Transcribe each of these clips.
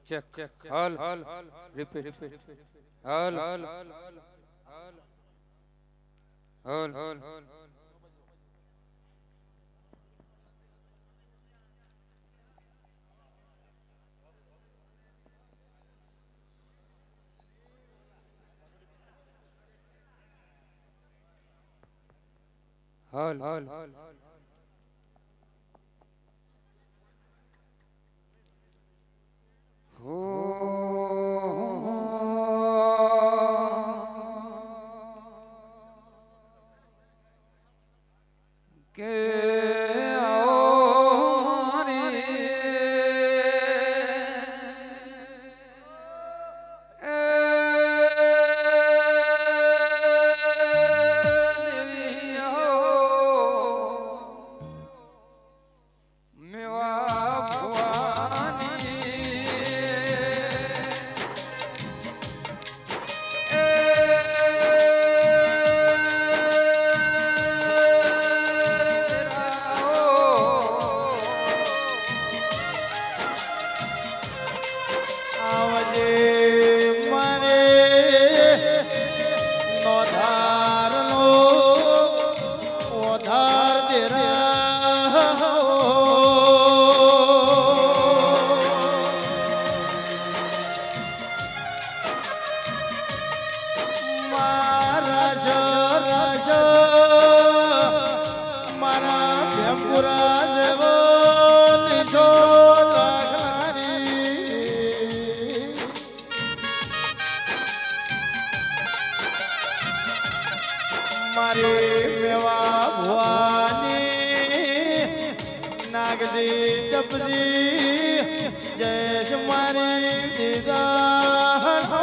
check all repeat all Nagji જપજી જય મારી દીદાણો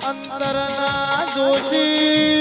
અંતરના દોષી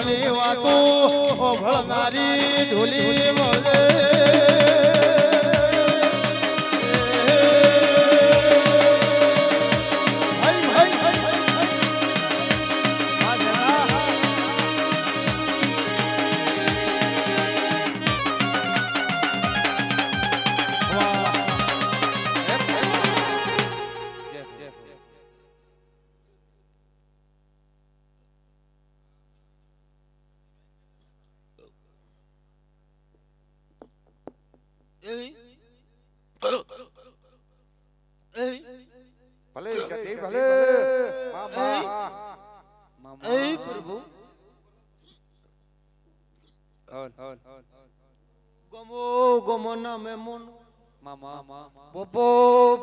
દુઃખની વાતો ભળનારી ઢોલી મળે ભલે જતી ભલે મામા મામા એ પ્રભુ ગમો ગમો ના મેમોન મામા બપો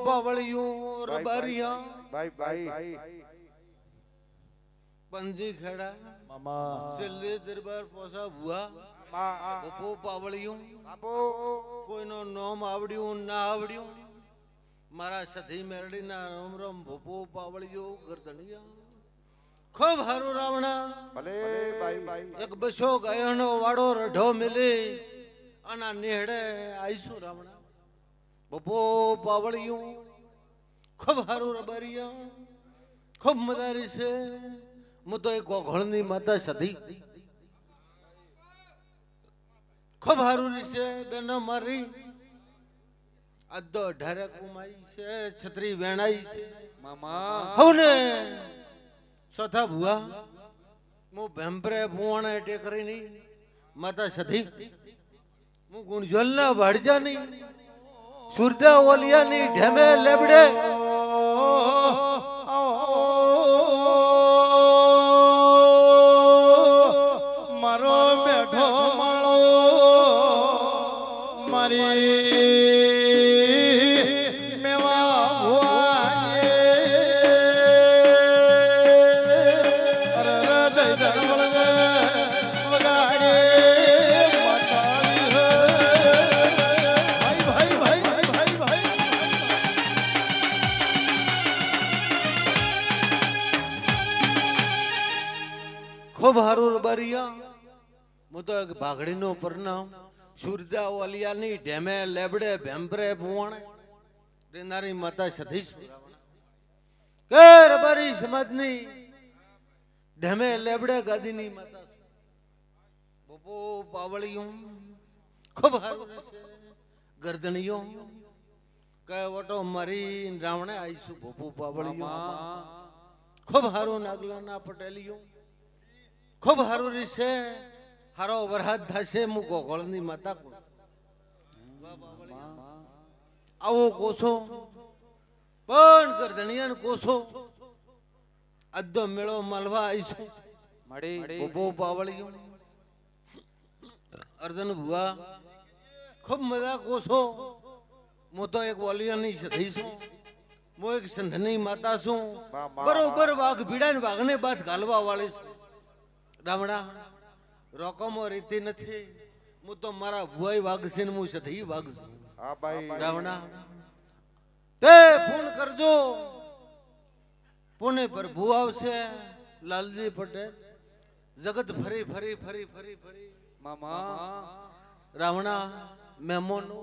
પાવળિયું રબારિયા ભાઈ પંજી ખેડા મામા છેલ્લે દરબાર પોસા ભુવા બપો પાવળિયું કોઈનો નામ આવડ્યું ના આવડ્યું મારા સધી મેરડીના રામ રામ ભોપો પાવળિયો ગરદણિયા ખૂબ હારું રાવણા ભલે ભાઈ એક બસો ગાયનો વાડો રઢો મિલી આના નેહડે આઈશું રાવણા બપો પાવળિયું ખૂબ હારું રબારિયા ખૂબ મદારી છે હું તો એક ગોઘળની માતા સધી ખૂબ હારું છે બેનો મારી અદ્દો ઢારે કુમાઈ છે છત્રી વેણાઈ છે મામા હવને સોથા ભુવા હું ભેમ્પરે ભુવાણા ટેકરી ની માતા સધી હું ગુણજોલ ના વાડજા ની સુરદા ઓલિયા ની ઢેમે લેબડે મારો બેઠો માળો મારી મેવા ભુવાએ હૃદય ધર્મળે વગાડે માતાજી ભાઈ ભાઈ ભાઈ ભાઈ ભાઈ ખૂબ હારું રબારિયા હું તો એક ભાગડીનો પરનામ સુરજા ઓલિયાની ઢેમે લેબડે ભેમ્પરે ભુવાણે દેનારી માતા સધી કે રબારી સમાજની ઢેમે લેબડે ગાદીની માતા બપો પાવળિયું ખૂબ હારું છે ગરદણીયો કે વટો મારી રાવણે આઈશું બપો પાવળિયું ખૂબ હારું નાગલાના પટેલિયો ખૂબ હારું છે હારો વરહાદ થશે હું ગોગળની માતા કોણ આવો કોસો પણ ગરદણિયાન કોસો અદ્દો મેળો માલવા આવીશું મળી બપો પાવળિયું અર્ધન ભુવા ખૂબ મજા કોસો હું તો એક ઓલિયાની સધી છું હું એક સંધની માતા છું બરોબર વાઘ ભીડા ને વાઘને બાદ ઘાલવા વાળી છું રામડા રોકમો રીતિ નથી હું તો મારા ભુવાઈ વાઘ છે ને હું સધી વાઘ છું હા ભાઈ રાવણા તે ફોન કરજો પુણે પર ભૂ આવશે લાલજી પટેલ જગત ફરી ફરી ફરી ફરી ફરી મામા રાવણા મહેમાનો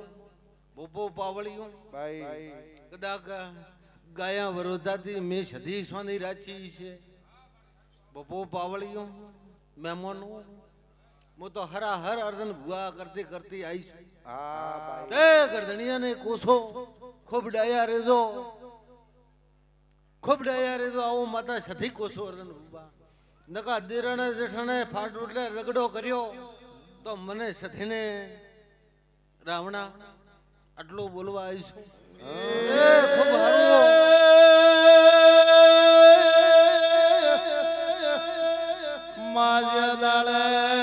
બોપો પાવળિયું ભાઈ કદાચ ગાયા વરોધાથી મેં સધી સોની રાચી છે બોપો પાવળિયું મહેમાનો હું તો હરા હર અર્ધન ભુવા કરતી કરતી આવી છું હા ભાઈ એ ગરદણિયાને કોસો ખૂબ ડાયા રેજો આવો માતા સધી કોસો અર્ધન ભુવા નકા દેરાણે જેઠાણે ફાટ એટલે રગડો કર્યો તો મને સધીને રાવણા આટલું બોલવા આવીશું એ ખૂબ હારું માજ્યા દાળે